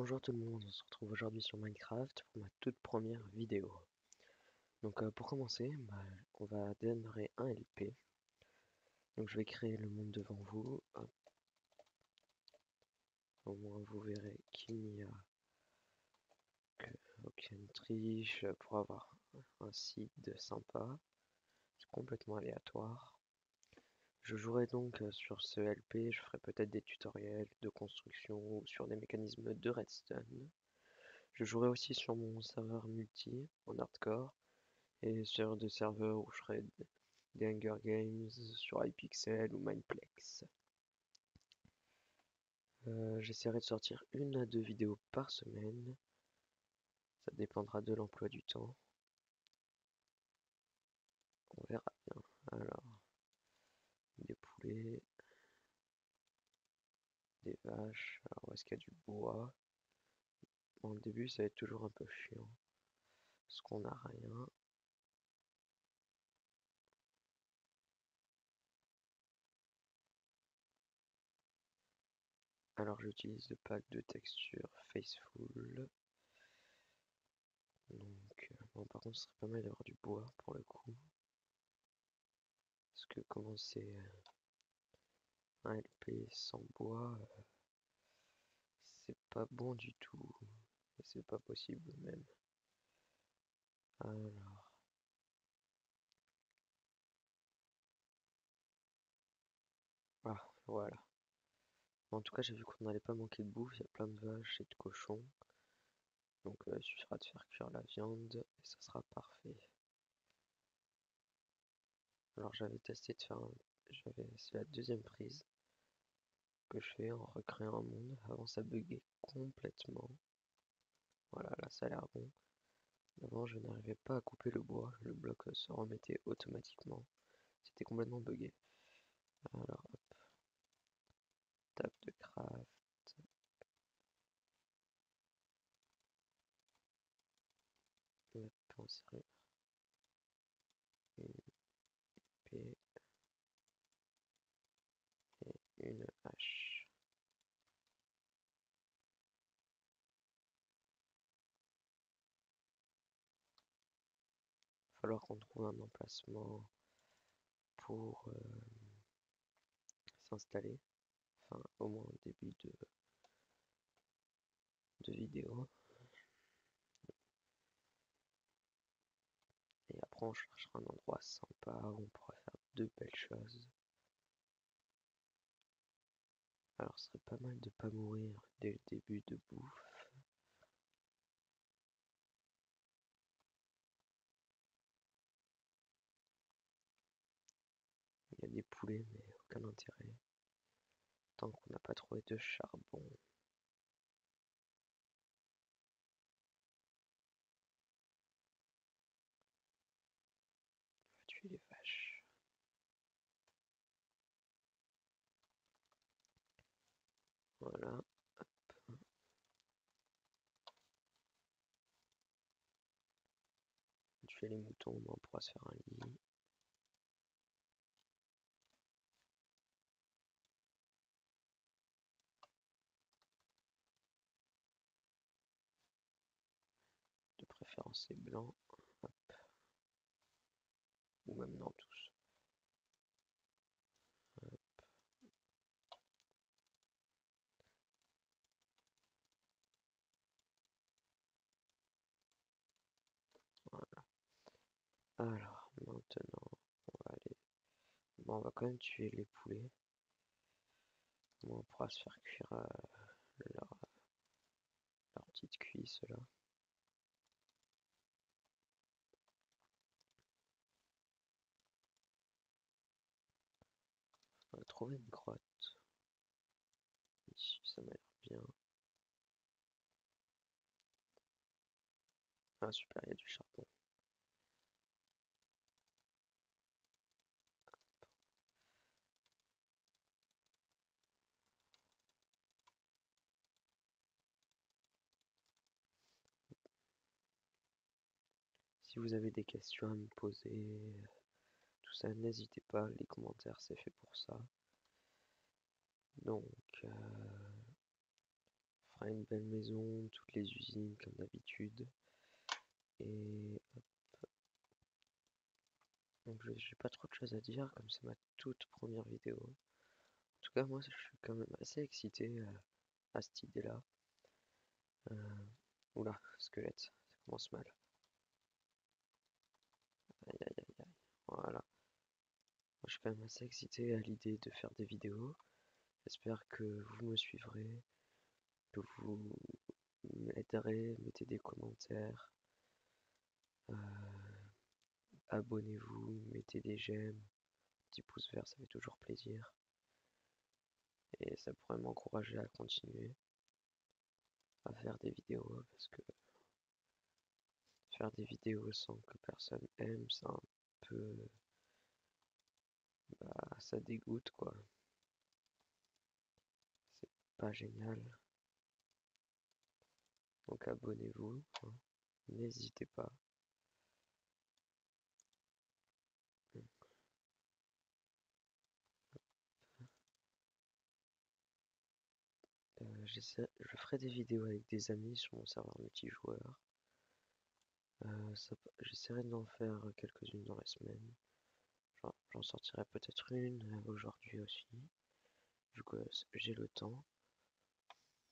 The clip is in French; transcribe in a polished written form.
Bonjour tout le monde, on se retrouve aujourd'hui sur Minecraft pour ma toute première vidéo. Donc pour commencer, on va démarrer un LP. Donc je vais créer le monde devant vous. Hop. Au moins vous verrez qu'il n'y a aucune triche pour avoir un site sympa. C'est complètement aléatoire. Je jouerai donc sur ce LP, je ferai peut-être des tutoriels de construction ou sur des mécanismes de redstone. Je jouerai aussi sur mon serveur multi en hardcore et sur des serveurs où je ferai des Hunger Games sur Hypixel ou Mineplex. J'essaierai de sortir 1 à 2 vidéos par semaine. Ça dépendra de l'emploi du temps. On verra bien. Alors, des poulets, des vaches. Alors, où est-ce qu'il y a du bois? Bon, au début, ça va être toujours un peu chiant. Parce qu'on n'a rien. Alors, j'utilise le pack de texture Faceful. Donc, bon, par contre, ce serait pas mal d'avoir du bois pour le coup. Parce que commencer un LP sans bois, c'est pas bon du tout. C'est pas possible même. Alors, voilà. En tout cas, j'ai vu qu'on n'allait pas manquer de bouffe. Il y a plein de vaches et de cochons. Donc, il suffira de faire cuire la viande et ça sera parfait. Alors, j'avais testé de faire c'est la deuxième prise que je fais en recréant un monde. Avant, ça buguait complètement. Voilà, là, ça a l'air bon. Avant, je n'arrivais pas à couper le bois. Le bloc se remettait automatiquement. C'était complètement bugué. Alors, hop, table de craft. Hop, on serrure. Une épée et une hache. Il va falloir qu'on trouve un emplacement pour s'installer. Enfin, au moins au début de vidéo. Et après, on cherchera un endroit sympa où on pourra faire de belles choses. Alors, ce serait pas mal de pas mourir dès le début de bouffe. Il y a des poulets, mais aucun intérêt. Tant qu'on n'a pas trouvé de charbon. On va tuer les vaches. Voilà. Tuer les moutons, on pourra se faire un lit. De préférence les blancs. Hop. Ou même non tous. Hop. Voilà. Alors, maintenant, on va aller. Bon, on va quand même tuer les poulets. Bon, on pourra se faire cuire leur, leur petite cuisse là. On va trouver une grotte. Ici, ça m'a l'air bien. Ah super, il y a du charbon. Si vous avez des questions à me poser, tout ça, n'hésitez pas, les commentaires, c'est fait pour ça. Donc, fera une belle maison, toutes les usines comme d'habitude. Et donc j'ai pas trop de choses à dire, comme c'est ma toute première vidéo. En tout cas, moi je suis quand même assez excité à cette idée-là. Oula, squelette, ça commence mal. Aïe aïe aïe aïe. Voilà. Moi, je suis quand même assez excité à l'idée de faire des vidéos. J'espère que vous me suivrez, que vous m'aiderez, mettez des commentaires, abonnez-vous, mettez des j'aime, petit pouce vert, ça fait toujours plaisir. Et ça pourrait m'encourager à continuer à faire des vidéos parce que faire des vidéos sans que personne aime, c'est un peu, bah, ça dégoûte quoi. C'est pas génial. Donc abonnez-vous, hein. N'hésitez pas. Je ferai des vidéos avec des amis sur mon serveur multijoueur. J'essaierai d'en faire quelques-unes dans la semaine. J'en sortirai peut-être une aujourd'hui aussi, vu que j'ai le temps.